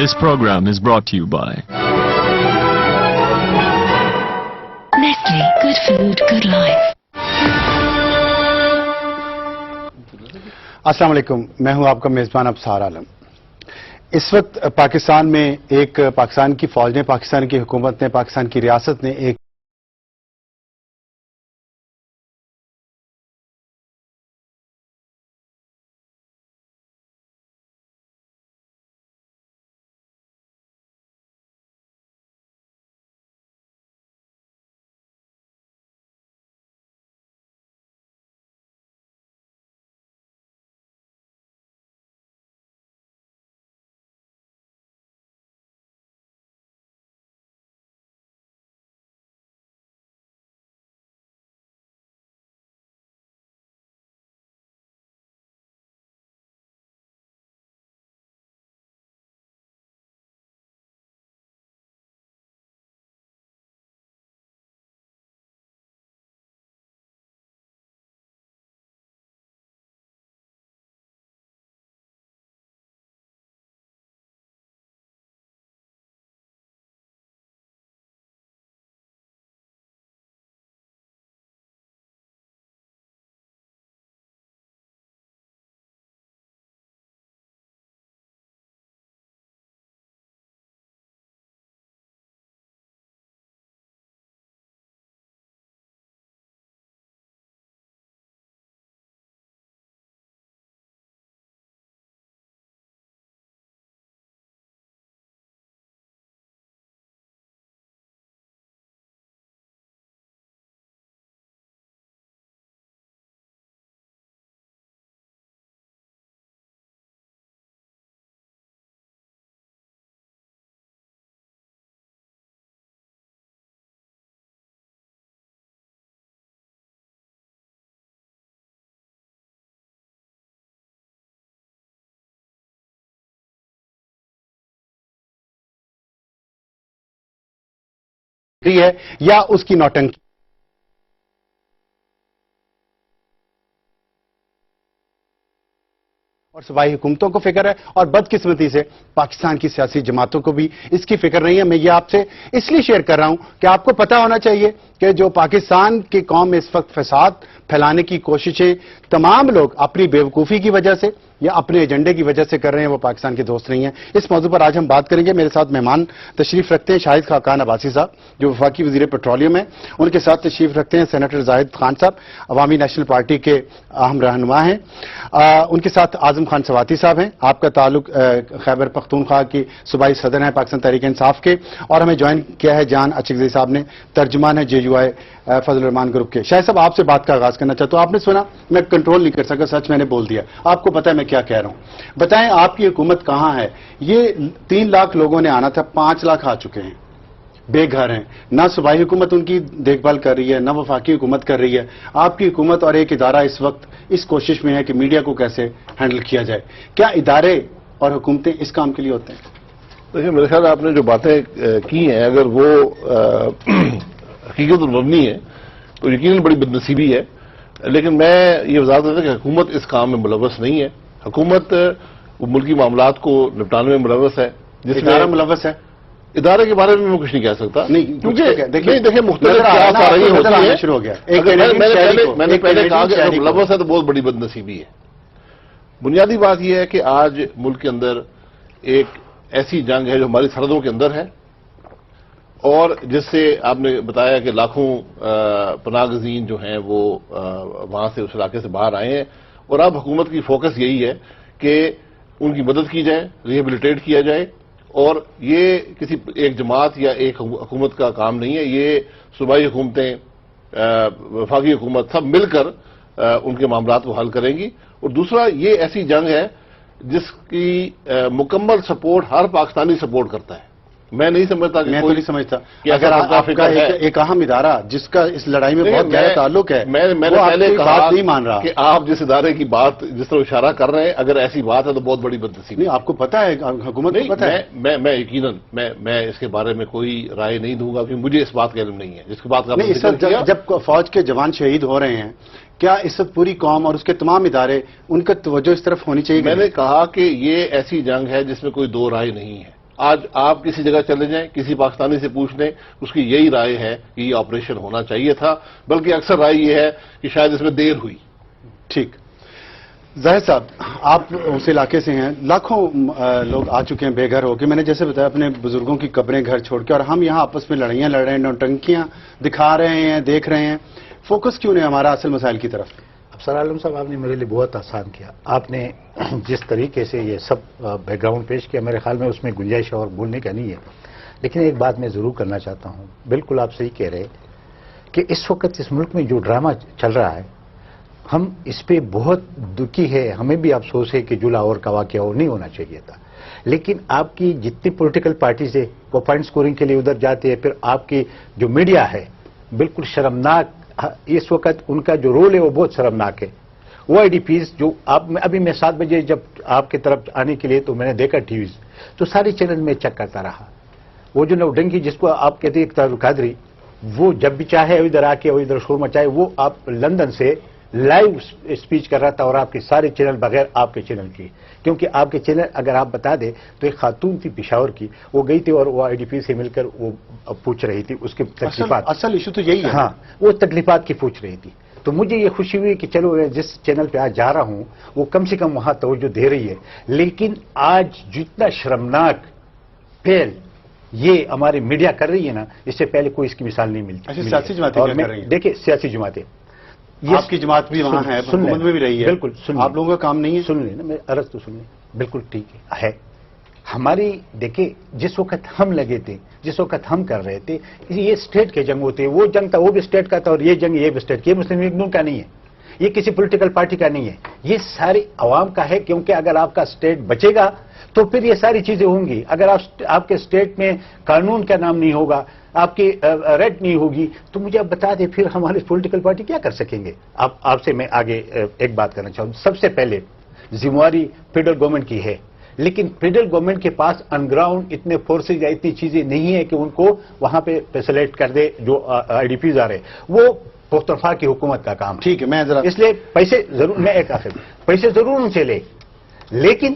This program is brought to you by Nestle, good food, good life. السلام علیکم، میں ہوں آپ کا میزبان ابصار عالم۔ اس وقت پاکستان میں پاکستان کی فوج نے، پاکستان کی حکومت نے، پاکستان کی ریاست نے ایک ہے یا اس کی نوٹنکی اور صوبائی حکومتوں کو فکر ہے، اور بدقسمتی سے پاکستان کی سیاسی جماعتوں کو بھی اس کی فکر نہیں ہے۔ میں یہ آپ سے اس لیے شیئر کر رہا ہوں کہ آپ کو پتا ہونا چاہیے کہ جو پاکستان کی قوم میں اس وقت فساد پھیلانے کی کوششیں تمام لوگ اپنی بیوقوفی کی وجہ سے یا اپنے ایجنڈے کی وجہ سے کر رہے ہیں، وہ پاکستان کے دوست نہیں ہیں۔ اس موضوع پر آج ہم بات کریں گے۔ میرے ساتھ مہمان تشریف رکھتے ہیں شاہد خاقان عباسی صاحب، جو وفاقی وزیر پیٹرولیم ہیں۔ ان کے ساتھ تشریف رکھتے ہیں سینیٹر زاہد خان صاحب، عوامی نیشنل پارٹی کے اہم رہنما ہیں۔ ان کے ساتھ اعظم خان سواتی صاحب ہیں، آپ کا تعلق خیبر پختونخوا کی صوبائی صدر ہیں پاکستان تحریک انصاف کے، اور ہمیں جوائن کیا ہے جان اچکزئی صاحب نے، ترجمان ہے JUI فضل الرحمان گروپ کے۔ شاہد صاحب، آپ سے بات کا آغاز کرنا چاہتا ہوں۔ آپ نے سنا، میں کنٹرول نہیں کر سکا، سچ میں نے بول دیا۔ آپ کو پتا ہے میں کیا کہہ رہا ہوں۔ بتائیں آپ کی حکومت کہاں ہے؟ یہ 3 لاکھ لوگوں نے آنا تھا، 5 لاکھ آ چکے ہیں، بے گھر ہیں، نہ صوبائی حکومت ان کی دیکھ بھال کر رہی ہے، نہ وفاقی حکومت کر رہی ہے۔ آپ کی حکومت اور ایک ادارہ اس وقت اس کوشش میں ہے کہ میڈیا کو کیسے ہینڈل کیا جائے۔ کیا ادارے اور حکومتیں اس کام کے لیے ہوتے ہیں؟ دیکھیں، میرے خیال آپ نے جو باتیں کی ہیں، اگر وہ حقیقت مبنی ہے تو یقیناً بڑی بدنصیبی ہے، لیکن میں یہ وضاحت کرتا ہوں کہ حکومت اس کام میں ملوث نہیں ہے۔ حکومت ملکی معاملات کو نپٹانے میں ملوث ہے، جس میں ادارہ ملوث ہے۔ ادارے کے بارے میں کچھ نہیں کہہ سکتا، نہیں، کیونکہ دیکھیں مختلف ہوتی ہے۔ شروع ہو گیا۔ میں نے پہلے کہا کہ اگر ملوث ہے تو بہت بڑی بدنصیبی ہے۔ بنیادی بات یہ ہے کہ آج ملک کے اندر ایک ایسی جنگ ہے جو ہماری سرحدوں کے اندر ہے، اور جس سے آپ نے بتایا کہ لاکھوں پناہ گزین جو ہیں وہ وہاں سے اس علاقے سے باہر آئے ہیں، اور اب حکومت کی فوکس یہی ہے کہ ان کی مدد کی جائے، ریہیبلیٹیٹ کیا جائے، اور یہ کسی ایک جماعت یا ایک حکومت کا کام نہیں ہے، یہ صوبائی حکومتیں، وفاقی حکومت سب مل کر ان کے معاملات کو حل کریں گی۔ اور دوسرا، یہ ایسی جنگ ہے جس کی مکمل سپورٹ ہر پاکستانی سپورٹ کرتا ہے۔ میں نہیں سمجھتا کہ میں تو نہیں سمجھتا کہ اگر آپ کا ایک اہم ادارہ جس کا اس لڑائی میں بہت گہرا تعلق ہے، میں نے پہلے کہا نہیں مان رہا کہ آپ جس ادارے کی بات جس طرح اشارہ کر رہے ہیں، اگر ایسی بات ہے تو بہت بڑی بدنصیبی۔ نہیں، آپ کو پتا ہے، حکومت کو پتا ہے۔ میں یقیناً میں اس کے بارے میں کوئی رائے نہیں دوں گا، کیونکہ مجھے اس بات کا علم نہیں ہے جس کی بات کا جب فوج کے جوان شہید ہو رہے ہیں، کیا اس وقت پوری قوم اور اس کے تمام ادارے ان کا توجہ اس طرف ہونی چاہیے؟ میں نے کہا کہ یہ ایسی جنگ ہے جس میں کوئی دو رائے نہیں ہے۔ آج آپ کسی جگہ چلے جائیں، کسی پاکستانی سے پوچھ لیں، اس کی یہی رائے ہے کہ یہ آپریشن ہونا چاہیے تھا، بلکہ اکثر رائے یہ ہے کہ شاید اس میں دیر ہوئی. ٹھیک. زاہد صاحب، آپ اس علاقے سے ہیں، لاکھوں لوگ آ چکے ہیں بے گھر ہو کے. میں نے جیسے بتایا اپنے بزرگوں کی قبریں گھر چھوڑ کے، اور ہم یہاں آپس میں لڑائیاں لڑ رہے ہیں، نوٹنکیاں دکھا رہے ہیں، دیکھ رہے ہیں. فوکس کیوں نہیں ہمارا اصل مسائل کی طرف؟ افسر عالم صاحب، آپ نے میرے لیے بہت آسان کیا. آپ نے جس طریقے سے یہ سب بیک گراؤنڈ پیش کیا، میرے خیال میں اس میں گنجائش اور بولنے کا نہیں ہے. لیکن ایک بات میں ضرور کرنا چاہتا ہوں. بالکل آپ صحیح کہہ رہے کہ اس وقت اس ملک میں جو ڈرامہ چل رہا ہے، ہم اس پہ بہت دکھی ہے. ہمیں بھی افسوس ہے کہ جولاور کا واقعہ اور نہیں ہونا چاہیے تھا. لیکن آپ کی جتنی پولیٹیکل پارٹیز ہے وہ پوائنٹ سکورنگ کے لیے ادھر جاتے ہیں. پھر آپ کی جو میڈیا ہے بالکل شرمناک. اس وقت ان کا جو رول ہے وہ بہت شرمناک ہے. وہ آئی ڈی پیز جو آپ ابھی میں 7 بجے جب آپ کی طرف آنے کے لیے تو میں نے دیکھا ٹی ویز، تو ساری چینل میں چیک کرتا رہا. وہ جو نوڈنکی جس کو آپ کہتے ہیں اقتدار القادری، وہ جب بھی چاہے ادھر آ کے وہ ادھر شور مچائے. وہ آپ لندن سے لائیو اسپیچ کر رہا تھا، اور آپ کے سارے چینل بغیر آپ کے چینل کی. کیونکہ آپ کے چینل اگر آپ بتا دیں تو ایک خاتون تھی پشاور کی، وہ گئی تھی اور وہ آئی ڈی پی سے مل کر وہ پوچھ رہی تھی اس کی تکلیفات. اصل ایشو تو یہی ہے. ہاں، وہ تکلیفات کی پوچھ رہی تھی. تو مجھے یہ خوشی ہوئی کہ چلو جس چینل پہ آج جا رہا ہوں وہ کم سے کم وہاں توجہ دے رہی ہے. لیکن آج جتنا شرمناک پھیل یہ ہماری میڈیا کر رہی ہے نا، اس سے پہلے کوئی اس کی مثال نہیں ملتی. اچھا، سیاسی جماعتیں کیا کر رہی ہیں؟ دیکھیں سیاسی جماعتیں، آپ کی جماعت بھی وہاں ہے، حکومت میں بھی رہی ہے. بالکل سن آپ لوگوں کا کام نہیں ہے. سن لیں نا، میں عرض تو سن لیں. بالکل ٹھیک ہے. ہماری دیکھیں جس وقت ہم لگے تھے، جس وقت ہم کر رہے تھے، یہ اسٹیٹ کے جنگ ہوتے ہیں. وہ جنگ تھا وہ بھی اسٹیٹ کا تھا، اور یہ جنگ یہ بھی اسٹیٹ. یہ مسلم لیگ نون کا نہیں ہے، یہ کسی پولیٹیکل پارٹی کا نہیں ہے، یہ ساری عوام کا ہے. کیونکہ اگر آپ کا اسٹیٹ بچے گا تو پھر یہ ساری چیزیں ہوں گی. اگر آپ کے اسٹیٹ میں قانون کا نام نہیں ہوگا، آپ کی ریٹ نہیں ہوگی، تو مجھے آپ بتا دیں پھر ہماری پولیٹیکل پارٹی کیا کر سکیں گے. آپ سے میں آگے ایک بات کرنا چاہوں. سب سے پہلے ذمہ داری فیڈرل گورنمنٹ کی ہے، لیکن فیڈرل گورنمنٹ کے پاس آن گراؤنڈ اتنے فورسز یا اتنی چیزیں نہیں ہیں کہ ان کو وہاں پہ فیسلیٹ کر دے. جو آئی ڈی پیز آ رہے وہ پختونخوا کی حکومت کا کام ہے. ٹھیک ہے، میں ذرا اس لیے پیسے ضرور، میں ایک آخر پیسے ضرور ان سے لے، لیکن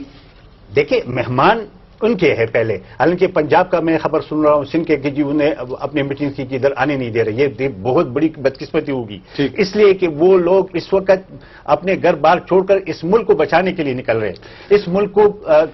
دیکھیں مہمان ان کے ہے پہلے. حالانکہ پنجاب کا میں خبر سن رہا ہوں، سندھ کے کہ جی انہیں اپنے میٹنگ کی ادھر آنے نہیں دے رہے. یہ بہت بڑی بدقسمتی ہوگی، اس لیے کہ وہ لوگ اس وقت اپنے گھر بار چھوڑ کر اس ملک کو بچانے کے لیے نکل رہے، اس ملک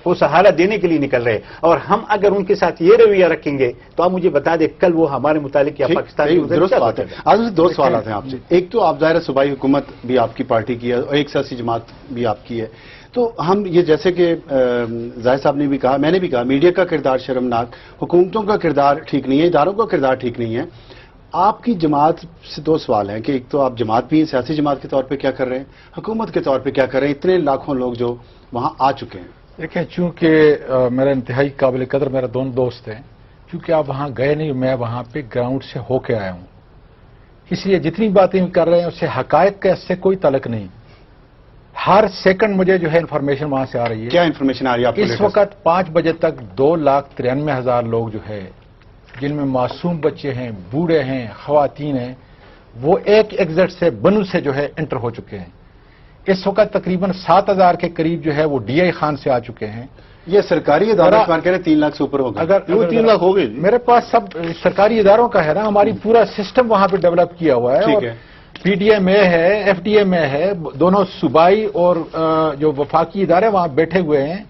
کو سہارا دینے کے لیے نکل رہے. اور ہم اگر ان کے ساتھ یہ رویہ رکھیں گے تو آپ مجھے بتا دیں کل وہ ہمارے متعلق یا پاکستان کی درست بات ہے. آج مجھے 2 سوالات ہیں آپ سے. ایک تو آپ ظاہر صوبائی حکومت بھی آپ کی پارٹی کی ہے اور ایک سیاسی جماعت بھی آپ کی ہے. تو ہم یہ جیسے کہ زاہد صاحب نے بھی کہا، میں نے بھی کہا، میڈیا کا کردار شرمناک، حکومتوں کا کردار ٹھیک نہیں ہے، اداروں کا کردار ٹھیک نہیں ہے. آپ کی جماعت سے 2 سوال ہیں کہ ایک تو آپ جماعت بھی ہیں، سیاسی جماعت کے طور پہ کیا کر رہے ہیں، حکومت کے طور پہ کیا کر رہے ہیں، اتنے لاکھوں لوگ جو وہاں آ چکے ہیں. دیکھیں، چونکہ میرا انتہائی قابل قدر میرا دونوں دوست ہیں، چونکہ آپ وہاں گئے نہیں، میں وہاں پہ گراؤنڈ سے ہو کے آیا ہوں، اس لیے جتنی باتیں کر رہے ہیں اس سے حقائق کا اس سے کوئی تعلق نہیں. ہر سیکنڈ مجھے جو ہے انفارمیشن وہاں سے آ رہی ہے. کیا انفارمیشن آ رہی ہے آپ کو؟ اس وقت 5 بجے تک 2,93,000 لوگ جو ہے، جن میں معصوم بچے ہیں، بوڑھے ہیں، خواتین ہیں، وہ ایک ایگزٹ سے بنو سے جو ہے انٹر ہو چکے ہیں. اس وقت تقریباً 7,000 کے قریب جو ہے وہ ڈی آئی خان سے آ چکے ہیں. یہ سرکاری اداروں کہہ رہے ہیں 3 لاکھ سے اوپر ہو گئے. اگر 3 لاکھ ہو گئے. میرے پاس سب سرکاری اداروں کا ہے نا، ہماری پورا سسٹم وہاں پہ ڈیولپ کیا ہوا ہے. ٹھیک ہے. پی ڈی ایم اے ہے، ایف ڈی ایم اے ہے، دونوں صوبائی اور جو وفاقی ادارے وہاں بیٹھے ہوئے ہیں.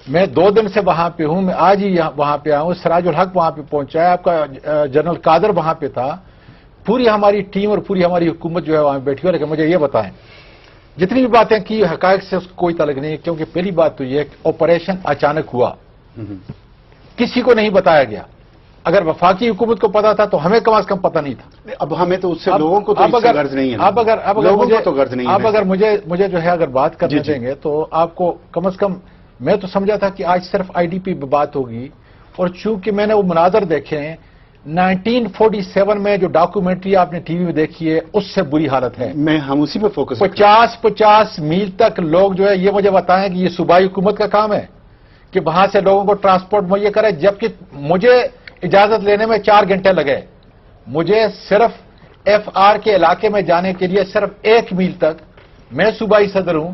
میں 2 دن سے وہاں پہ ہوں، میں آج ہی وہاں پہ آیا ہوں. سراج الحق وہاں پہ پہنچا ہے، آپ کا جنرل قادر وہاں پہ تھا. پوری ہماری ٹیم اور پوری ہماری حکومت جو ہے وہاں بیٹھی ہوئی. لیکن مجھے یہ بتائیں، جتنی بھی باتیں کی حقائق سے اس کو کوئی تعلق نہیں ہے. کیونکہ پہلی بات تو یہ کہ آپریشن اچانک ہوا، کسی کو نہیں بتایا گیا. اگر وفاقی حکومت کو پتا تھا تو ہمیں کم از کم پتا نہیں تھا. اب ہمیں تو اس سے لوگوں کو تو اس سے غرض نہیں ہے. اب اگر مجھے جو ہے اگر بات کرنے دیں گے تو آپ کو کم از کم، میں تو سمجھا تھا کہ آج صرف آئی ڈی پی پہ بات ہوگی. اور چونکہ میں نے وہ مناظر دیکھے ہیں 1947 میں جو ڈاکومنٹری آپ نے ٹی وی میں دیکھی ہے، اس سے بری حالت ہے. ہم اسی پہ فوکس 50 میل تک لوگ جو ہے، یہ مجھے بتائیں کہ یہ صوبائی حکومت کا کام ہے کہ وہاں سے لوگوں کو ٹرانسپورٹ مہیا کرے. جبکہ مجھے اجازت لینے میں 4 گھنٹے لگے. مجھے صرف ایف آر کے علاقے میں جانے کے لیے صرف 1 میل تک، میں صوبائی صدر ہوں،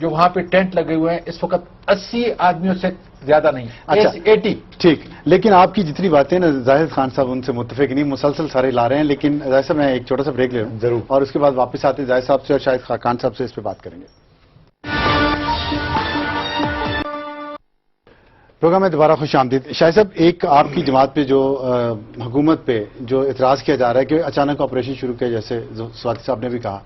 جو وہاں پہ ٹینٹ لگے ہوئے ہیں اس وقت 80 آدمیوں سے زیادہ نہیں. اچھا 80. ٹھیک، لیکن آپ کی جتنی باتیں نا زاہد خان صاحب ان سے متفق نہیں، مسلسل سارے لا رہے ہیں، لیکن زاہد صاحب میں ایک چھوٹا سا بریک لے رہا ہوں ضرور. اور اس کے بعد واپس آتے ہیں زاہد صاحب سے اور شاہد خاقان صاحب سے اس پہ بات کریں گے. پروگرام میں دوبارہ خوش آمدید. شاہد صاحب، ایک آپ کی جماعت پہ جو حکومت پہ جو اعتراض کیا جا رہا ہے کہ اچانک آپریشن شروع کیا، جیسے سوادی صاحب نے بھی کہا،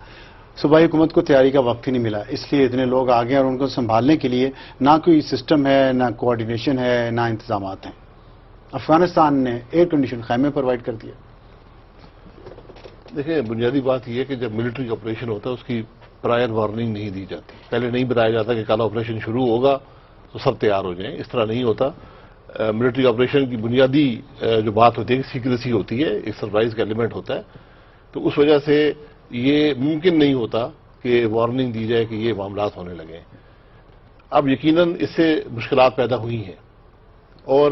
صوبائی حکومت کو تیاری کا وقت ہی نہیں ملا، اس لیے اتنے لوگ آ گئے اور ان کو سنبھالنے کے لیے نہ کوئی سسٹم ہے، نہ کوآرڈینیشن ہے، نہ انتظامات ہیں. افغانستان نے ایئر کنڈیشن خیمے پرووائڈ کر دیا. دیکھیں، بنیادی بات یہ ہے کہ جب ملٹری آپریشن ہوتا ہے اس کی پرائر وارننگ نہیں دی جاتی. پہلے نہیں بتایا جاتا کہ کل آپریشن شروع ہوگا تو سب تیار ہو جائیں. اس طرح نہیں ہوتا. ملٹری آپریشن کی بنیادی جو بات ہوتی ہے سیکریسی ہوتی ہے، ایک سرپرائز کا ایلیمنٹ ہوتا ہے. تو اس وجہ سے یہ ممکن نہیں ہوتا کہ وارننگ دی جائے کہ یہ معاملات ہونے لگے. اب یقیناً اس سے مشکلات پیدا ہوئی ہیں اور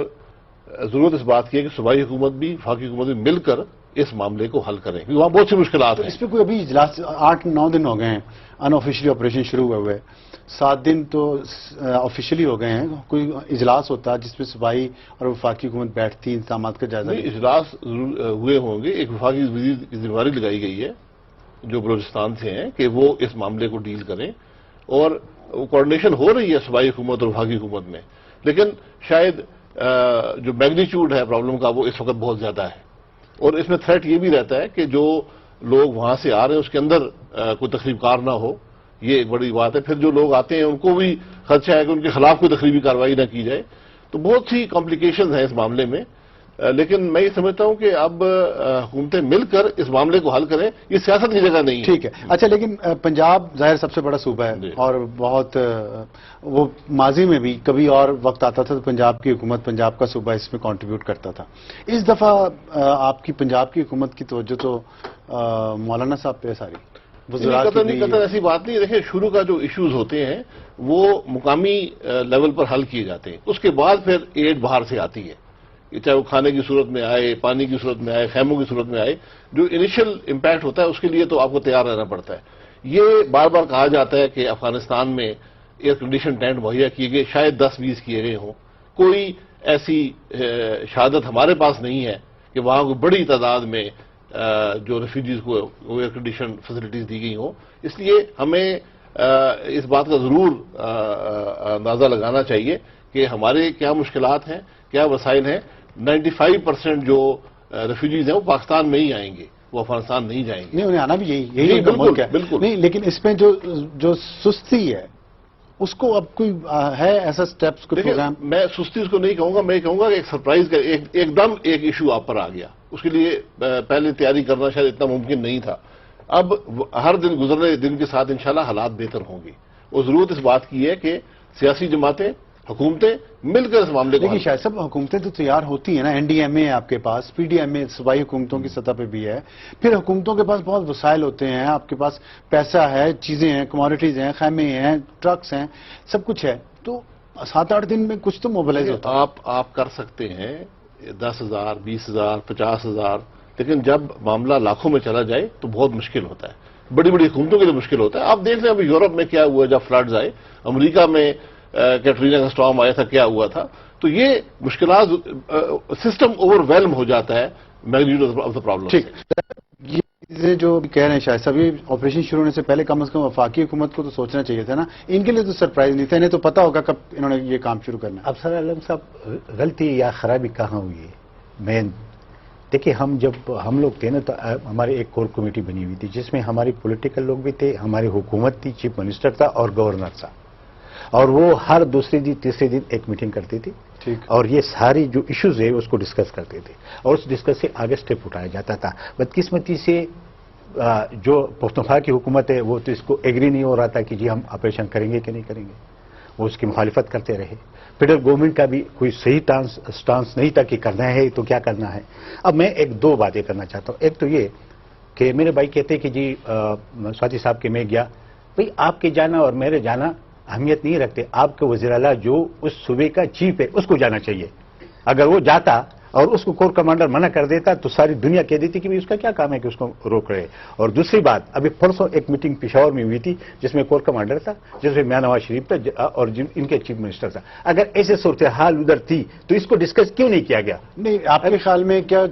ضرورت اس بات کی ہے کہ صوبائی حکومت بھی وفاقی حکومت بھی مل کر اس معاملے کو حل کریں، کیونکہ وہاں بہت سی مشکلات ہیں. اس پہ کوئی ابھی اجلاس 8-9 دن ہو گئے ہیں ان آفیشلی آپریشن شروع ہوئے ہوئے، 7 دن تو آفیشیلی ہو گئے ہیں. کوئی اجلاس ہوتا جس پہ صوبائی اور وفاقی حکومت بیٹھتی، انتظامات کا جائزہ نہیں، اجلاس ضرور ہوئے ہوں گے. ایک وفاقی وزیر کی ذمہ داری لگائی گئی ہے جو بلوچستان سے ہیں کہ وہ اس معاملے کو ڈیل کریں اور کوآرڈینیشن ہو رہی ہے صوبائی حکومت اور وفاقی حکومت میں. لیکن شاید جو میگنیچیوڈ ہے پرابلم کا وہ اس وقت بہت زیادہ ہے اور اس میں تھریٹ یہ بھی رہتا ہے کہ جو لوگ وہاں سے آ رہے ہیں اس کے اندر کوئی تخریب کار نہ ہو. یہ ایک بڑی بات ہے. پھر جو لوگ آتے ہیں ان کو بھی خدشہ ہے کہ ان کے خلاف کوئی تخریبی کارروائی نہ کی جائے. تو بہت سی کمپلیکیشنز ہیں اس معاملے میں. لیکن میں یہ سمجھتا ہوں کہ اب حکومتیں مل کر اس معاملے کو حل کریں. یہ سیاست کی جگہ نہیں ہے. ٹھیک ہے. اچھا، لیکن پنجاب ظاہر سب سے بڑا صوبہ ہے اور بہت وہ ماضی میں بھی کبھی اور وقت آتا تھا تو پنجاب کی حکومت، پنجاب کا صوبہ اس میں کنٹریبیوٹ کرتا تھا. اس دفعہ آپ کی پنجاب کی حکومت کی توجہ تو مولانا صاحب پہ ساری قطر ایسی بات نہیں. دیکھیں، شروع کا جو ایشوز ہوتے ہیں وہ مقامی لیول پر حل کیے جاتے ہیں. اس کے بعد پھر ایڈ باہر سے آتی ہے، چاہے وہ کھانے کی صورت میں آئے، پانی کی صورت میں آئے، خیموں کی صورت میں آئے. جو انیشل امپیکٹ ہوتا ہے اس کے لیے تو آپ کو تیار رہنا پڑتا ہے. یہ بار بار کہا جاتا ہے کہ افغانستان میں ایئر کنڈیشن ٹینٹ مہیا کیے گئے، شاید 10-20 کیے گئے ہوں. کوئی ایسی شہادت ہمارے پاس نہیں ہے کہ وہاں کوئی بڑی تعداد میں جو ریفیوجیز کو ایئر کنڈیشن فیسلٹیز دی گئی ہوں. اس لیے ہمیں اس بات کا ضرور اندازہ لگانا چاہیے کہ ہمارے کیا مشکلات ہیں، کیا وسائل ہیں. 95% جو ریفیوجیز ہیں وہ پاکستان میں ہی آئیں گے، وہ افغانستان نہیں جائیں گے. نہیں، انہیں آنا بھی یہی ملک ہے. بالکل نہیں، لیکن اس میں جو سستی ہے اس کو اب کوئی ہے ایسا سٹیپس کوئی پروگرام؟ میں سستی اس کو نہیں کہوں گا. میں کہوں گا کہ ایک سرپرائز کا ایک دم ایک ایشو آپ پر آ گیا. اس کے لیے پہلے تیاری کرنا شاید اتنا ممکن نہیں تھا. اب ہر دن گزرنے دن کے ساتھ انشاءاللہ حالات بہتر ہوں گے. اور ضرورت اس بات کی ہے کہ سیاسی جماعتیں، حکومتیں مل کر اس معاملے کو. لیکن شاید صاحب حکومتیں تو تیار ہوتی ہیں نا. این ڈی ایم اے ہے آپ کے پاس، پی ڈی ایم اے صوبائی حکومتوں کی سطح پہ بھی ہے. پھر حکومتوں کے پاس بہت وسائل ہوتے ہیں، آپ کے پاس پیسہ ہے، چیزیں ہیں، کموڈیٹیز ہیں، خیمے ہیں، ٹرکس ہیں، سب کچھ ہے. تو 7-8 دن میں کچھ تو موبلائز ہوتا ہے. آپ کر سکتے ہیں 10,000 20,000 50,000، لیکن جب معاملہ لاکھوں میں چلا جائے تو بہت مشکل ہوتا ہے. بڑی بڑی حکومتوں کے لیے مشکل ہوتا ہے. آپ دیکھ لیں ابھی یورپ میں کیا ہوا جب فلڈز آئے، امریکہ میں کیٹرینا کا اسٹارم آیا تھا، کیا ہوا تھا. تو یہ مشکلات، سسٹم اوور ویلم ہو جاتا ہے میگنیٹیوڈ آف دا پرابلم. ٹھیک، یہ جو کہہ رہے ہیں شاہد صاحب، یہ آپریشن شروع ہونے سے پہلے کم از کم وفاقی حکومت کو تو سوچنا چاہیے تھا نا. ان کے لیے تو سرپرائز نہیں تھا، انہیں تو پتا ہوگا کب انہوں نے یہ کام شروع کرنا ہے. افسر عالم صاحب، غلطی یا خرابی کہاں ہوئی ہے؟ میں دیکھیے، جب ہم لوگ تھے نا تو ہماری ایک کور کمیٹی بنی ہوئی تھی جس میں ہماری پولیٹیکل لوگ بھی تھے، ہماری حکومت تھی، چیف منسٹر تھا اور گورنر تھا. اور وہ ہر دوسرے دن تیسرے دن ایک میٹنگ کرتی تھی اور یہ ساری جو ایشوز ہے اس کو ڈسکس کرتے تھے اور اس ڈسکس سے آگے سٹیپ اٹھایا جاتا تھا. بدقسمتی سے جو پختونخوا کی حکومت ہے وہ تو اس کو ایگری نہیں ہو رہا تھا کہ جی ہم آپریشن کریں گے کہ نہیں کریں گے. وہ اس کی مخالفت کرتے رہے. فیڈرل گورنمنٹ کا بھی کوئی صحیح سٹانس نہیں تھا کہ کرنا ہے تو کیا کرنا ہے. اب میں 1-2 باتیں کرنا چاہتا ہوں. ایک تو یہ کہ میرے بھائی کہتے کہ جی سوادی صاحب کے میں گیا. بھائی آپ کے جانا اور میرے جانا اہمیت نہیں رکھتے. آپ کے وزیر اعلیٰ جو اس صوبے کا چیف ہے اس کو جانا چاہیے. اگر وہ جاتا اور اس کو کور کمانڈر منع کر دیتا تو ساری دنیا کہہ دیتی کہ اس کا کیا کام ہے کہ اس کو روک رہے. اور دوسری بات، ابھی پرسوں ایک میٹنگ پشاور میں ہوئی تھی جس میں کور کمانڈر تھا، جس میں میاں نواز شریف تھا اور ان کے چیف منسٹر تھا. اگر ایسے صورتحال ادھر تھی تو اس کو ڈسکس کیوں نہیں کیا گیا؟ نہیں، آپ کے خیال میں کیا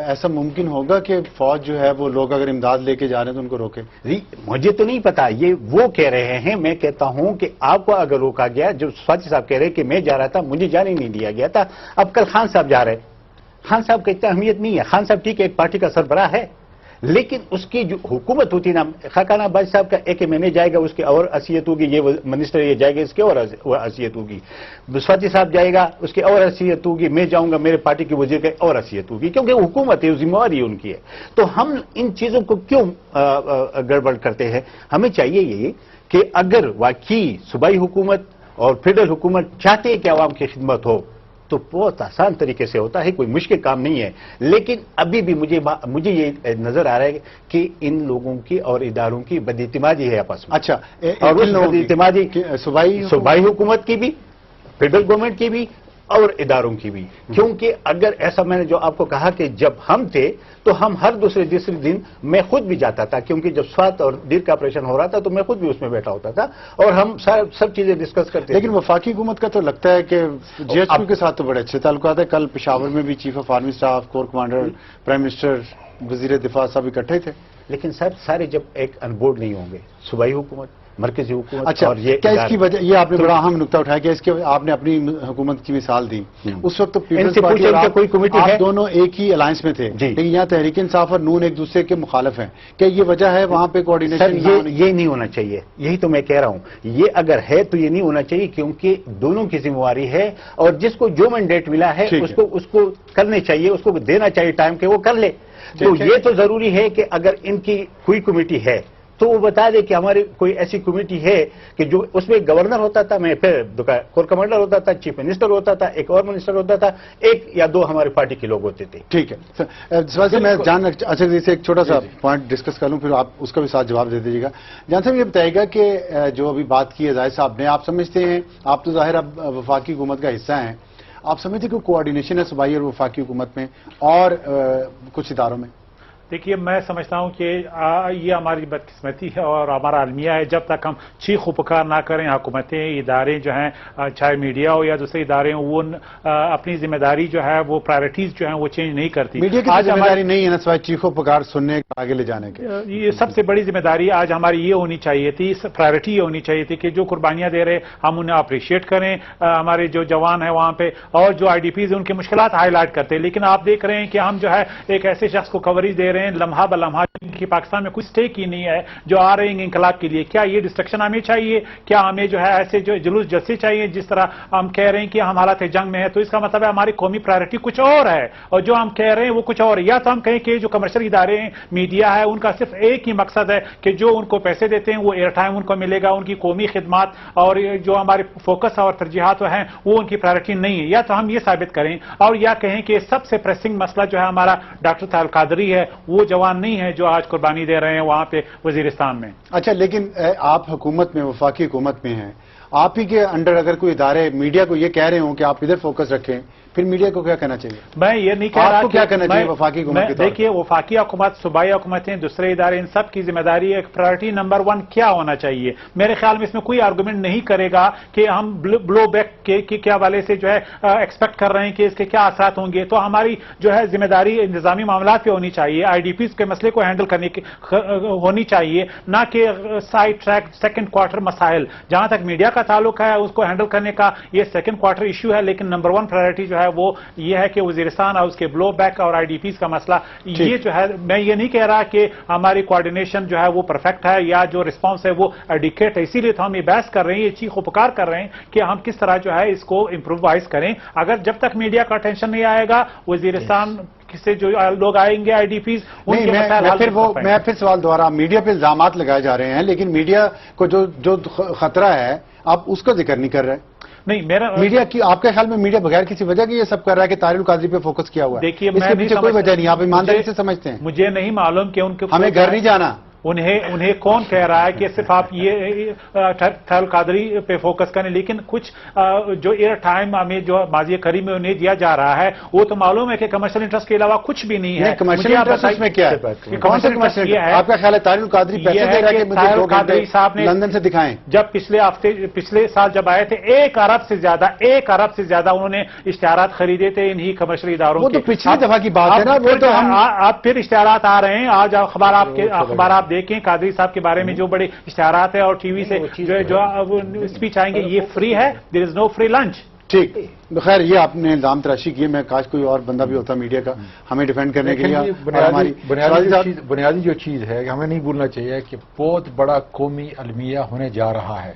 ایسا ممکن ہوگا کہ فوج جو ہے وہ لوگ اگر امداد لے کے جا رہے ہیں تو ان کو روکے؟ مجھے تو نہیں پتا، یہ وہ کہہ رہے ہیں. میں کہتا ہوں کہ آپ کو اگر روکا گیا، جو سواتی صاحب کہہ رہے ہیں کہ میں جا رہا تھا، مجھے جانے نہیں دیا گیا تھا. اب کل خان صاحب جا رہے ہیں. خان صاحب کی اتنا اہمیت نہیں ہے. خان صاحب ٹھیک ہے ایک پارٹی کا سربراہ ہے، لیکن اس کی جو حکومت ہوتی نا، خاقان عباس صاحب کا ایک مہینے جائے گا اس کی اور حیثیت ہوگی، یہ منسٹر یہ جائے گا اس کی اور حیثیت ہوگی. سواتی صاحب جائے گا اس کی اور حیثیت ہوگی، میں جاؤں گا میرے پارٹی کے وزیر کی اور حیثیت ہوگی، کیونکہ حکومت ہے، ذمہ داری ان کی ہے. تو ہم ان چیزوں کو کیوں گڑبڑ کرتے ہیں؟ ہمیں چاہیے یہ کہ اگر واقعی صوبائی حکومت اور فیڈرل حکومت چاہتے ہیں کہ عوام کی خدمت ہو تو بہت آسان طریقے سے ہوتا ہے، کوئی مشکل کام نہیں ہے. لیکن ابھی بھی مجھے یہ نظر آ رہا ہے کہ ان لوگوں کی اور اداروں کی بد اعتمادی ہے آپس میں. اچھا، اور اس بد اعتمادی صوبائی حکومت کی بھی، فیڈرل گورنمنٹ کی بھی اور اداروں کی بھی. کیونکہ اگر ایسا، میں نے جو آپ کو کہا کہ جب ہم تھے تو ہم ہر دوسرے دن میں خود بھی جاتا تھا، کیونکہ جب سوات اور دل کا آپریشن ہو رہا تھا تو میں خود بھی اس میں بیٹھا ہوتا تھا اور ہم سب چیزیں ڈسکس کرتے. لیکن وفاقی حکومت کا تو لگتا ہے کہ جی ایچ کیو کے ساتھ تو بڑے اچھے تعلقات ہیں. کل پشاور میں بھی chief of army staff, corps commander, prime minister, وزیر دفاع سب اکٹھے تھے. لیکن صاحب سارے جب ایک ان بورڈ نہیں ہوں گے، صوبائی حکومت، مرکزی حکومت. اچھا، اور کیا اس کی وجہ، یہ آپ نے بڑا اہم نقطہ اٹھایا کہ اس کے آپ نے اپنی حکومت کی مثال دی. اس وقت تو پیپلز پارٹی اور کوئی کمیٹی ہے، آپ دونوں ایک ہی الائنس میں تھے، لیکن یہاں تحریک انصاف اور نون ایک دوسرے کے مخالف ہیں. کیا یہ وجہ ہے وہاں پہ کوآرڈینیشن؟ یہ نہیں ہونا چاہیے، یہی تو میں کہہ رہا ہوں. یہ اگر ہے تو یہ نہیں ہونا چاہیے، کیونکہ دونوں کی ذمہ داری ہے اور جس کو جو مینڈیٹ ملا ہے اس کو کرنے چاہیے، اس کو دینا چاہیے ٹائم کہ وہ کر لے. تو یہ تو ضروری ہے کہ اگر ان کی کوئی کمیٹی ہے تو وہ بتا دے کہ ہماری کوئی ایسی کمیٹی ہے کہ جو اس میں گورنر ہوتا تھا، میں پھر کور کمانڈر ہوتا تھا، چیف منسٹر ہوتا تھا، ایک اور منسٹر ہوتا تھا، ایک یا دو ہماری پارٹی کے لوگ ہوتے تھے. ٹھیک ہے سر، میں جان اچھا جی سے ایک چھوٹا سا پوائنٹ ڈسکس کر لوں، پھر آپ اس کا بھی ساتھ جواب دے دیجیے گا. جان صاحب یہ بتائیے گا کہ جو ابھی بات کی ہے زاہد صاحب نے، آپ سمجھتے ہیں، آپ تو ظاہر اب وفاقی حکومت کا حصہ ہیں، آپ سمجھتے ہیں کہ کوآرڈینیشن ہے صوبائی اور وفاقی حکومت میں اور کچھ اداروں میں؟ دیکھیے، میں سمجھتا ہوں کہ یہ ہماری بدقسمتی ہے اور ہمارا المیہ ہے. جب تک ہم چیخ و پکار نہ کریں، حکومتیں، ادارے جو ہیں، چاہے میڈیا ہو یا دوسرے ادارے ہوں، وہ اپنی ذمہ داری جو ہے، وہ پرائرٹیز جو ہیں وہ چینج نہیں کرتی. میڈیا کی ذمہ داری نہیں ہے نا سوائے چیخ و پکار سننے آگے لے جانے کے. یہ سب سے بڑی ذمہ داری آج ہماری یہ ہونی چاہیے تھی، پرائرٹی یہ ہونی چاہیے تھی کہ جو قربانیاں دے رہے ہم انہیں اپریشیٹ کریں، ہمارے جو جوان ہیں وہاں پہ، اور جو آئی ڈی پیز ان کی مشکلات ہائی لائٹ کرتے ہیں. لیکن آپ دیکھ رہے ہیں کہ ہم جو ہے ایک ایسے شخص کو کوریج دے رہے ہیں لمحہ بلمحہ کہ پاکستان میں کوئی سٹیک ہی نہیں ہے، جو آ رہے ہیں انقلاب کے لیے. کیا یہ ڈسٹرکشن ہمیں چاہیے؟ کیا ہمیں جو ہے ایسے جو جلوس جلسے چاہیے؟ جس طرح ہم کہہ رہے ہیں کہ ہم حالات جنگ میں ہیں، تو اس کا مطلب ہے ہماری قومی پرائرٹی کچھ اور ہے اور جو ہم کہہ رہے ہیں وہ کچھ اور ہے. یا تو ہم کہیں کہ جو کمرشل ادارے ہیں، میڈیا ہے، ان کا صرف ایک ہی مقصد ہے کہ جو ان کو پیسے دیتے ہیں وہ ایئر ٹائم ان کو ملے گا، ان کی قومی خدمات اور جو ہمارے فوکس اور ترجیحات ہیں وہ ان کی پرائرٹی نہیں ہے. یا تو ہم یہ ثابت کریں اور یا کہیں کہ سب سے پریسنگ مسئلہ جو ہے ہمارا ڈاکٹر طاہر القادری ہے، وہ جوان نہیں ہے جو آج قربانی دے رہے ہیں وہاں پہ وزیرستان میں. اچھا، لیکن آپ حکومت میں، وفاقی حکومت میں ہیں، آپ ہی کے انڈر اگر کوئی ادارے میڈیا کو یہ کہہ رہے ہوں کہ آپ ادھر فوکس رکھیں، پھر میڈیا کو کیا کہنا چاہیے؟ میں یہ نہیں کہہ رہا آپ کو کیا کہنا چاہیے وفاقی حکومت کے طور پر؟ دیکھیے، وفاقی حکومت، صوبائی حکومتیں، دوسرے ادارے، ان سب کی ذمہ داری ہے. پرائرٹی نمبر 1 کیا ہونا چاہیے؟ میرے خیال میں اس میں کوئی آرگومنٹ نہیں کرے گا کہ ہم بلو بیک کے کیا والے سے جو ہے ایکسپیکٹ کر رہے ہیں کہ اس کے کیا اثرات ہوں گے. تو ہماری جو ہے ذمہ داری انتظامی معاملات پہ ہونی چاہیے، آئی ڈی پیز کے مسئلے کو ہینڈل کرنے کی ہونی چاہیے، نہ کہ سائڈ ٹریک سیکنڈ کوارٹر مسائل. جہاں تک میڈیا کا تعلق ہے، اس کو ہینڈل کرنے کا یہ سیکنڈ کوارٹر ایشو ہے، لیکن نمبر 1 پرائرٹی جو ہے وہ یہ ہے کہ وزیرستان اور اس کے بلو بیک اور آئی ڈی پیز کا مسئلہ یہ جو ہے. میں یہ نہیں کہہ رہا کہ ہماری کوآرڈینیشن جو ہے وہ پرفیکٹ ہے یا جو رسپانس ہے وہ ایڈیکیٹ ہے. اسی لیے تو ہم یہ بحث کر رہے ہیں، یہ چیخ و پکار کر رہے ہیں کہ ہم کس طرح جو ہے اس کو امپرووائز کریں. اگر جب تک میڈیا کا اٹینشن نہیں آئے گا، وزیرستان سے جو لوگ آئیں گے، آئی ڈی پیز، میں پھر سوال دوہرا، میڈیا پہ الزامات لگائے جا رہے ہیں لیکن میڈیا کو جو خطرہ ہے آپ اس کا ذکر نہیں کر رہے. نہیں، میرا میڈیا کی آپ کے خیال میں میڈیا بغیر کسی وجہ کی یہ سب کر رہا ہے کہ طاہر القادری پہ فوکس کیا ہوا ہے؟ دیکھیے، اس کے پیچھے کوئی وجہ نہیں، آپ ایمانداری سے سمجھتے ہیں؟ مجھے نہیں معلوم کہ ان کے ہمیں گھر نہیں جانا، انہیں کون کہہ رہا ہے کہ صرف آپ یہ تھل قادری پہ فوکس کریں، لیکن کچھ جو ایئر ٹائم ہمیں جو ماضی قریب میں انہیں دیا جا رہا ہے وہ تو معلوم ہے کہ کمرشل انٹرسٹ کے علاوہ کچھ بھی نہیں ہے. کمرشل انٹرسٹ میں کیا ہے؟ کون سا کمرشل ہے؟ آپ کا خیال ہے طاہر القادری پیسے دے رہا ہے کہ مجھے 2 گھنٹے صاحب نے لندن سے دکھائیں؟ جب پچھلے سال جب آئے تھے 1 ارب سے زیادہ انہوں نے اشتہارات خریدے تھے انہی کمرشل اداروں کے. وہ تو پچھلی دفعہ کی بات ہے نا. وہ تو آپ پھر اشتہارات آ رہے ہیں. آج اخبار آپ دیکھیں قادری صاحب کے بارے میں جو بڑے اشتہارات ہیں اور ٹی وی سے جو اسپیچ آئیں گے، یہ فری ہے. دیر از نو فری لنچ. ٹھیک. خیر یہ آپ نے الزام تراشی کیے. میں کاش کوئی اور بندہ بھی ہوتا میڈیا کا ہمیں ڈیفینڈ کرنے کے لیے. بنیادی جو چیز ہے کہ ہمیں نہیں بھولنا چاہیے کہ بہت بڑا قومی المیہ ہونے جا رہا ہے.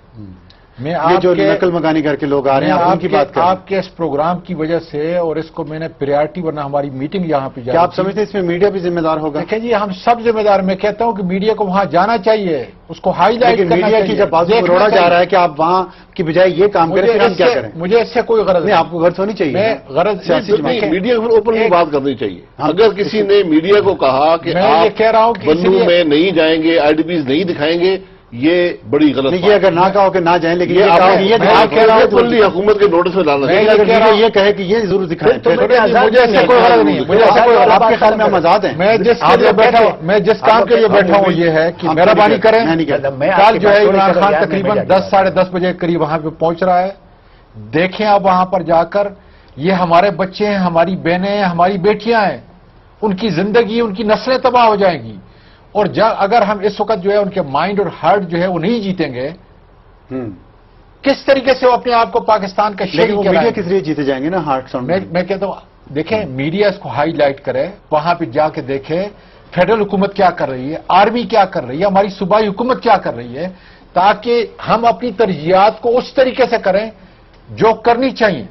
میں آپ جو نقل مکانی کر کے لوگ آ رہے ہیں آپ ان کی بات کریں. آپ کے اس پروگرام کی وجہ سے اور اس کو میں نے پریارٹی ورنہ ہماری میٹنگ یہاں پہ کیا آپ سمجھتے ہیں اس میں میڈیا بھی ذمہ دار ہوگا؟ دیکھیں جی ہم سب ذمہ دار. میں کہتا ہوں کہ میڈیا کو وہاں جانا چاہیے، اس کو ہائی لائٹ کرنا چاہیے. میڈیا کی جب بات روڑا جا رہا ہے کہ آپ وہاں کی بجائے یہ کام کریں، ہم کیا کریں؟ مجھے اس سے کوئی غرض نہیں. آپ کو غرض ہونی چاہیے. غرض میڈیا کو اوپن بات کرنی چاہیے. اگر کسی نے میڈیا کو کہا کہ میں یہ کہہ رہا ہوں کہ بنو میں نہیں جائیں گے، آئی ڈی پیز نہیں دکھائیں گے، یہ بڑی غلط ہے. اگر نہ کہو کہ نہ جائیں، لیکن حکومت کے نوٹس میں ڈالنا چاہیے. یہ کہے کہ یہ ضرور دکھائیں. مجھے اس سے کوئی غرض نہیں. آپ کے خیال میں ہم آزاد ہیں. میں جس کام کے لیے بیٹھا ہوں یہ ہے کہ مہربانی کریں. کل جو ہے عمران خان تقریباً 10 ساڑھے 10 بجے قریب وہاں پہ پہنچ رہا ہے. دیکھیں آپ وہاں پر جا کر، یہ ہمارے بچے ہیں، ہماری بہنیں ہیں، ہماری بیٹیاں ہیں. ان کی زندگی، ان کی نسلیں تباہ ہو جائیں گی. اور اگر ہم اس وقت جو ہے ان کے مائنڈ اور ہارٹ جو ہے وہ نہیں جیتیں گے، کس طریقے سے وہ اپنے آپ کو پاکستان کا شہری میڈیا کس لیے جیتے جائیں گے نا ہارٹ. میں کہتا ہوں دیکھیں میڈیا اس کو ہائی لائٹ کرے، وہاں پہ جا کے دیکھے فیڈرل حکومت کیا کر رہی ہے، آرمی کیا کر رہی ہے، ہماری صوبائی حکومت کیا کر رہی ہے، تاکہ ہم اپنی ترجیحات کو اس طریقے سے کریں جو کرنی چاہیے.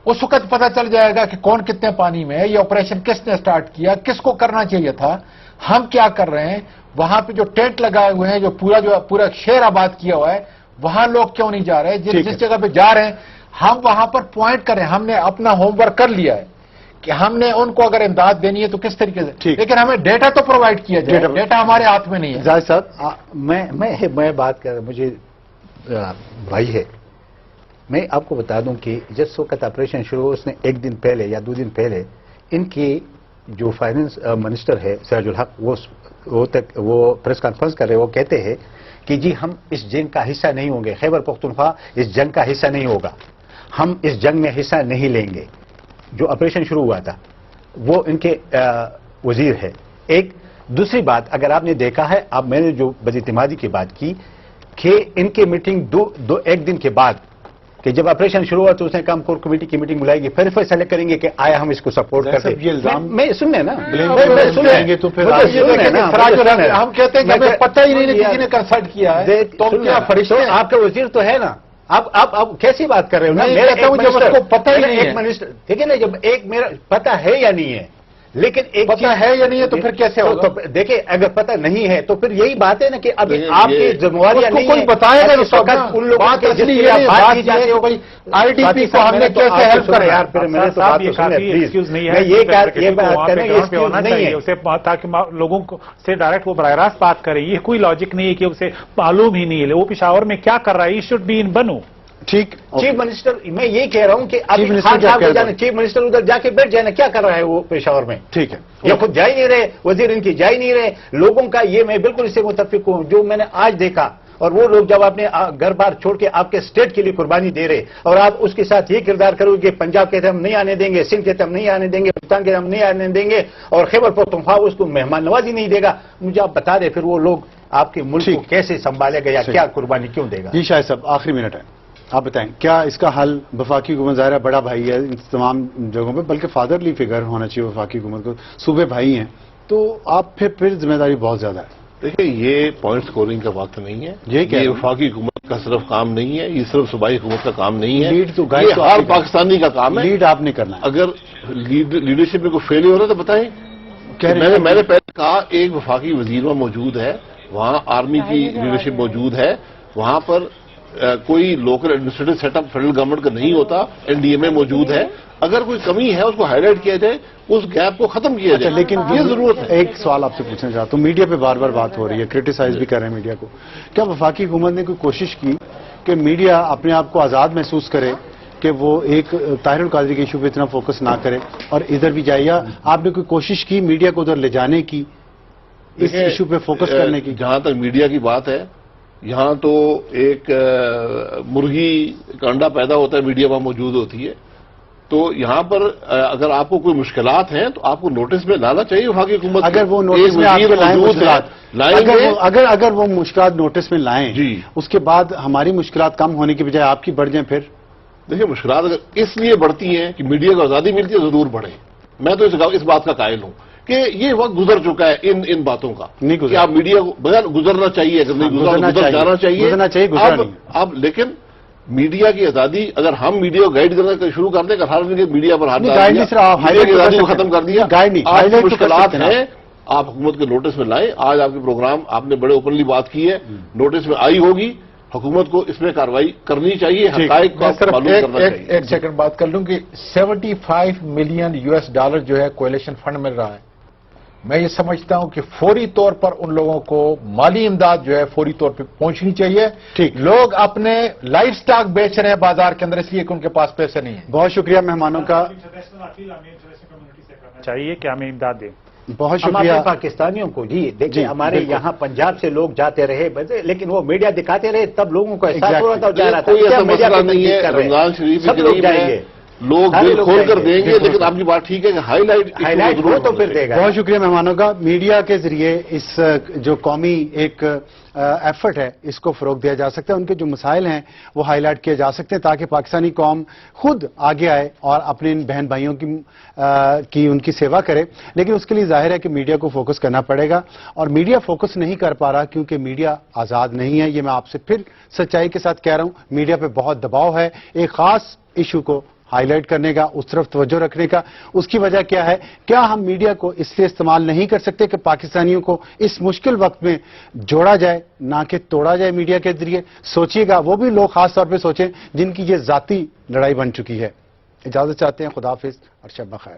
اس وقت پتہ چل جائے گا کہ کون کتنے پانی میں ہے، یہ آپریشن کس نے سٹارٹ کیا، کس کو کرنا چاہیے تھا، ہم کیا کر رہے ہیں. وہاں پہ جو ٹینٹ لگائے ہوئے ہیں، جو پورا شہر آباد کیا ہوا ہے، وہاں لوگ کیوں نہیں جا رہے؟ جس جگہ پہ جا رہے ہیں ہم وہاں پر پوائنٹ کریں. ہم نے اپنا ہوم ورک کر لیا ہے کہ ہم نے ان کو اگر امداد دینی ہے تو کس طریقے سے، لیکن ہمیں ڈیٹا تو پرووائڈ کیا جائے. ڈیٹا ہمارے ہاتھ میں نہیں ہے. زاہد صاحب میں بات کر رہا ہوں، مجھے بھائی ہے. میں آپ کو بتا دوں کہ جس وقت آپریشن شروع ہو اس نے 1 دن پہلے یا 2 دن پہلے ان کی جو فائنانس منسٹر ہے سراج الحق، وہ پریس کانفرنس کر رہے، وہ کہتے ہیں کہ جی ہم اس جنگ کا حصہ نہیں ہوں گے، خیبر پختونخوا اس جنگ کا حصہ نہیں ہوگا، ہم اس جنگ میں حصہ نہیں لیں گے. جو آپریشن شروع ہوا تھا وہ ان کے وزیر ہے. ایک دوسری بات اگر آپ نے دیکھا ہے، اب میں نے جو بداعتمادی کی بات کی کہ ان کی میٹنگ 1 دن کے بعد کہ جب آپریشن شروع ہوا تو اس نے کہا کور کمیٹی کی میٹنگ بلائے گی، پھر فیصلہ کریں گے کہ آیا ہم اس کو سپورٹ کرتے ہیں. میں سن لیں نا، ہم کہتے ہیں کہ ہمیں پتہ ہی نہیں کسی نے کنسلٹ کیا ہے. آپ کا وزیر تو ہے نا، آپ کیسی بات کر رہے ہو نا؟ میں کہتا ہوں جب اس کو پتہ ہی نہیں ہے، ٹھیک ہے نا، جب ایک میرا پتہ ہے یا نہیں ہے، لیکن ایک پتہ ہے یا نہیں ہے تو پھر کیسے ہوگا؟ دیکھیں اگر پتہ نہیں ہے تو پھر یہی بات ہے نا کہ اب آپ کی ذمہ داری کوئی بتائے گا اس وقت ان لوگوں کے بات کی جاتی ہے بھائی آئی ڈی پی کو ہم نے کیسے ہیلپ کرا. یار پھر میرے تو بات ایکسکیوز نہیں ہے، یہ بات کرنے کے اس پہ ہونا چاہیے اسے، تاکہ لوگوں سے ڈائریکٹ وہ براہ راست بات کرے. یہ کوئی لاجک نہیں ہے کہ اسے معلوم ہی نہیں ہے وہ پشاور میں کیا کر رہا ہے. یہ شوڈ بی ان بنو. ٹھیک. چیف منسٹر میں یہ کہہ رہا ہوں کہ چیف منسٹر ادھر جا کے بیٹھ جائے نا، کیا کر رہا ہے وہ پشاور میں؟ ٹھیک ہے. یہ خود جا ہی نہیں رہے، وزیر ان کی جا ہی نہیں رہے. لوگوں کا یہ میں بالکل اس سے متفق ہوں جو میں نے آج دیکھا. اور وہ لوگ جب اپنے گھر بار چھوڑ کے آپ کے اسٹیٹ کے لیے قربانی دے رہے اور آپ اس کے ساتھ یہ کردار کرو کہ پنجاب کہتے ہم نہیں آنے دیں گے، سندھ کہتے ہم نہیں آنے دیں گے، پاکستان کہتے ہم نہیں آنے دیں گے، اور خیبر پختونخوا اس کو مہمان نوازی نہیں دے گا. مجھے آپ بتا دیں پھر وہ لوگ آپ کے ملک کو کیسے سنبھالے گا یا کیا قربانی کیوں دے گا؟ جی شاہد صاحب آخری منٹ ہے، آپ بتائیں کیا اس کا حل وفاقی حکومت، ظاہر ہے بڑا بھائی ہے ان تمام جگہوں پہ، بلکہ فادرلی فگر ہونا چاہیے وفاقی حکومت کو، صوبے بھائی ہیں تو آپ پھر ذمہ داری بہت زیادہ ہے. دیکھیں یہ پوائنٹ سکورنگ کا وقت نہیں ہے، یہ وفاقی حکومت کا صرف کام نہیں ہے، یہ صرف صوبائی حکومت کا کام نہیں ہے، یہ ہر پاکستانی کا کام ہے. لیڈ آپ نے کرنا ہے. اگر لیڈرشپ میں کوئی فیل ہو رہا ہے تو بتائیں. میں نے پہلے کہا ایک وفاقی وزیر موجود ہے، وہاں آرمی کی لیڈرشپ موجود ہے، وہاں پر کوئی local administrative set up federal government کا نہیں ہوتا، این ڈی ایم اے موجود ہے، اگر کوئی کمی ہے اس کو ہائی لائٹ کیا جائے، اس گیپ کو ختم کیا جائے. لیکن یہ ضرورت ہے. ایک سوال آپ سے پوچھنا چاہتا ہوں، میڈیا پہ بار بار بات ہو رہی ہے، کرٹیسائز بھی کر رہے ہیں میڈیا کو، کیا وفاقی حکومت نے کوئی کوشش کی کہ میڈیا اپنے آپ کو آزاد محسوس کرے کہ وہ ایک طاہر القادری کے ایشو پہ اتنا فوکس نہ کرے اور ادھر بھی جائے، یا آپ نے کوئی کوشش کی میڈیا کو ادھر لے جانے کی، اس ایشو پہ فوکس کرنے کی؟ جہاں تک میڈیا کی بات ہے، یہاں تو ایک مرغی کا انڈا پیدا ہوتا ہے، میڈیا وہاں موجود ہوتی ہے، تو یہاں پر اگر آپ کو کوئی مشکلات ہیں تو آپ کو نوٹس میں لانا چاہیے وفاقی حکومت. اگر وہ نوٹس میں آپ اگر وہ مشکلات نوٹس میں لائیں، جی، اس کے بعد ہماری مشکلات کم ہونے کی بجائے آپ کی بڑھ جائیں، پھر دیکھیں مشکلات اگر اس لیے بڑھتی ہیں کہ میڈیا کو آزادی ملتی ہے ضرور بڑھے. میں تو اس بات کا قائل ہوں کہ یہ وقت گزر چکا ہے ان باتوں کا، کہ آپ میڈیا کو بغیر گزرنا چاہیے، اگر نہیں گزر جانا چاہیے. اب لیکن میڈیا کی آزادی، اگر ہم میڈیا کو گائیڈ کرنا شروع کر دیں کہ ہر میڈیا پر ہاتھ ڈال دیا، میڈیا کی آزادی کو ختم کر دیا، آج مشکلات ہیں آپ حکومت کے نوٹس میں لائیں. آج آپ کے پروگرام آپ نے بڑے اوپنلی بات کی ہے، نوٹس میں آئی ہوگی، حکومت کو اس میں کارروائی کرنی چاہیے، حقائق کو معلوم کرنا چاہیے. ایک سیکنڈ بات کر لوں کہ $75 ملین جو ہے کولیشن فنڈ مل رہا ہے. میں یہ سمجھتا ہوں کہ فوری طور پر ان لوگوں کو مالی امداد جو ہے فوری طور پہ پہنچنی چاہیے. ٹھیک، لوگ اپنے لائف سٹاک بیچ رہے ہیں بازار کے اندر اس لیے کہ ان کے پاس پیسے نہیں ہیں. بہت شکریہ مہمانوں کا، چاہیے کہ ہمیں امداد دیں. بہت ہمارے شکریہ. پاکستانیوں کو جی دیکھیں، ہمارے یہاں پنجاب سے لوگ جاتے رہے لیکن وہ میڈیا دکھاتے رہے، تب لوگوں کو احساس ہو رہا تھا جا رہا تھا. کوئی ایسا مسئلہ نہیں ہے، رمضان شریف سب لوگ جائیں گے، لوگ دل کھول کر دیں گے، لیکن آپ کی بات ٹھیک ہے کہ ہائی لائٹ ہو تو پھر دے گا. بہت شکریہ مہمانوں کا. میڈیا کے ذریعے اس جو قومی ایک ایفرٹ ہے اس کو فروغ دیا جا سکتا ہے، ان کے جو مسائل ہیں وہ ہائی لائٹ کیے جا سکتے ہیں تاکہ پاکستانی قوم خود آگے آئے اور اپنے ان بہن بھائیوں کی ان کی سیوا کرے. لیکن اس کے لیے ظاہر ہے کہ میڈیا کو فوکس کرنا پڑے گا، اور میڈیا فوکس نہیں کر پا رہا کیونکہ میڈیا آزاد نہیں ہے. یہ میں آپ سے پھر سچائی کے ساتھ کہہ رہا ہوں، میڈیا پہ بہت دباؤ ہے ایک خاص ایشو کو ہائی لائٹ کرنے کا، اس طرف توجہ رکھنے کا. اس کی وجہ کیا ہے؟ کیا ہم میڈیا کو اس لیے استعمال نہیں کر سکتے کہ پاکستانیوں کو اس مشکل وقت میں جوڑا جائے، نہ کہ توڑا جائے میڈیا کے ذریعے؟ سوچیے گا، وہ بھی لوگ خاص طور پہ سوچیں جن کی یہ ذاتی لڑائی بن چکی ہے. اجازت چاہتے ہیں، خدا حافظ اور شب بخیر.